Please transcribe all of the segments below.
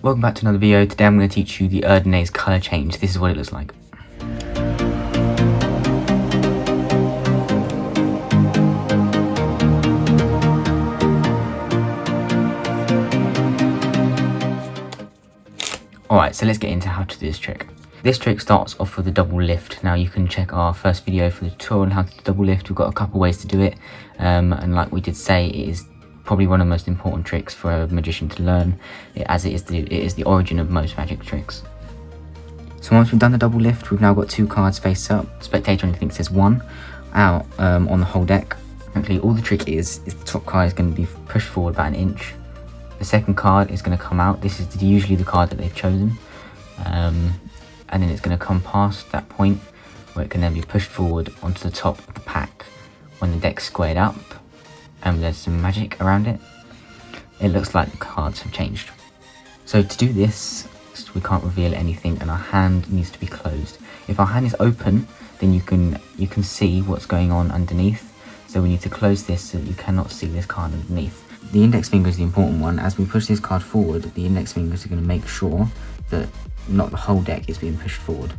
Welcome back to another video. Today I'm going to teach you the Erdnase colour change. This is what it looks like. Alright, so let's get into how to do this trick. This trick starts off with a double lift. Now you can check our first video for the tutorial on how to do double lift. We've got a couple ways to do it, and like we did say, it is probably one of the most important tricks for a magician to learn, as it is the origin of most magic tricks. So once we've done the double lift, we've now got two cards face up. Spectator only thinks there's one out on the whole deck. Actually, all the trick is the top card is going to be pushed forward about an inch. The second card is going to come out. This is usually the card that they've chosen, and then it's going to come past that point where it can then be pushed forward onto the top of the pack when the deck's squared up and there's some magic around it. It looks like the cards have changed. So to do this, we can't reveal anything and our hand needs to be closed. If our hand is open, then you can see what's going on underneath. So we need to close this so that you cannot see this card underneath. The index finger is the important one. As we push this card forward, the index fingers are going to make sure that not the whole deck is being pushed forward.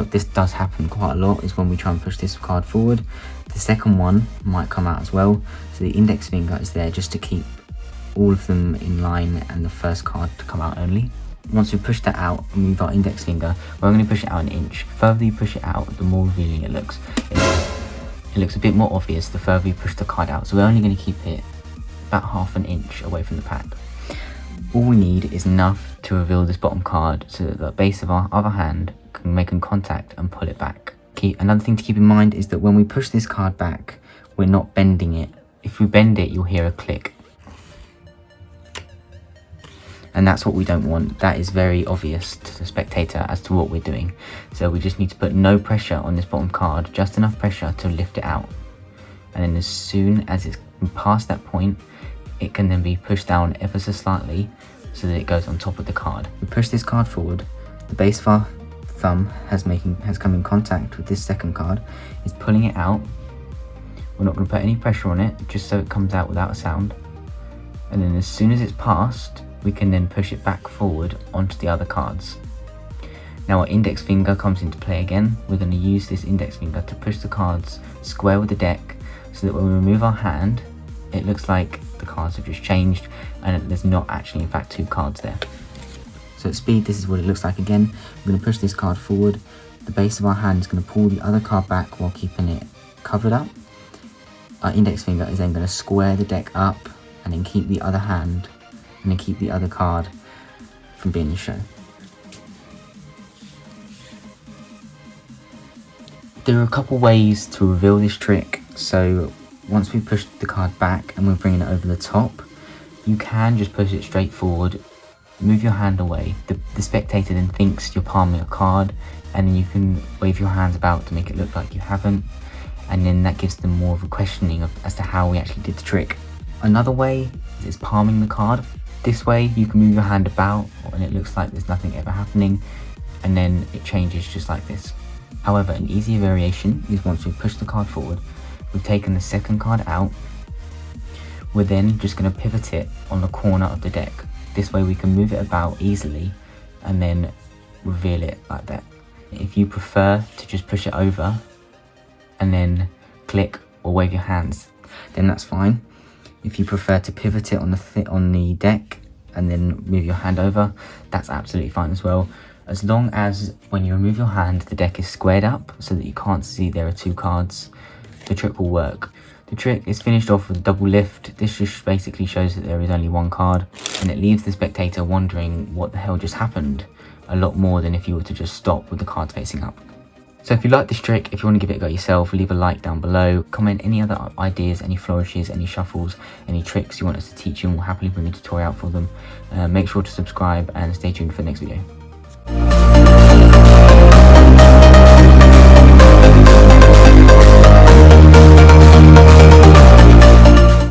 This does happen quite a lot, is when we try and push this card forward. The second one might come out as well, so the index finger is there just to keep all of them in line and the first card to come out only. Once we push that out and move our index finger, we're going to push it out an inch. The further you push it out, the more revealing it looks. It looks a bit more obvious the further you push the card out, so we're only going to keep it about half an inch away from the pack. All we need is enough to reveal this bottom card so that the base of our other hand can make contact and pull it back. Another thing to keep in mind is that when we push this card back, we're not bending it. If we bend it, you'll hear a click. And that's what we don't want. That is very obvious to the spectator as to what we're doing. So we just need to put no pressure on this bottom card, just enough pressure to lift it out. And then as soon as it's past that point, it can then be pushed down ever so slightly so that it goes on top of the card. We push this card forward, the base of our thumb has come in contact with this second card, is pulling it out. We're not going to put any pressure on it, just so it comes out without a sound. And then as soon as it's passed, we can then push it back forward onto the other cards. Now our index finger comes into play again. We're going to use this index finger to push the cards square with the deck so that when we remove our hand, it looks like the cards have just changed and there's not actually in fact two cards there. So at speed, this is what it looks like again. We're going to push this card forward. The base of our hand is going to pull the other card back while keeping it covered up. Our index finger is then going to square the deck up and then keep the other hand and then keep the other card from being shown. There are a couple ways to reveal this trick. So once we push the card back and we're bringing it over the top, you can just push it straight forward, move your hand away. The spectator then thinks you're palming a card, and then you can wave your hands about to make it look like you haven't, and then that gives them more of a questioning as to how we actually did the trick. Another way is palming the card. This way you can move your hand about and it looks like there's nothing ever happening, and then it changes just like this. However, an easier variation is once we push the card forward, we've taken the second card out, we're then just going to pivot it on the corner of the deck. This way we can move it about easily and then reveal it like that. If you prefer to just push it over and then click or wave your hands, then that's fine. If you prefer to pivot it on the deck and then move your hand over, that's absolutely fine as well. As long as when you remove your hand, the deck is squared up so that you can't see there are two cards, the trick will work. The trick is finished off with a double lift. This just basically shows that there is only one card, and it leaves the spectator wondering what the hell just happened a lot more than if you were to just stop with the cards facing up. So if you like this trick, if you want to give it a go yourself, leave a like down below. Comment any other ideas, any flourishes, any shuffles, any tricks you want us to teach you, and we'll happily bring a tutorial out for them. Make sure to subscribe and stay tuned for the next video.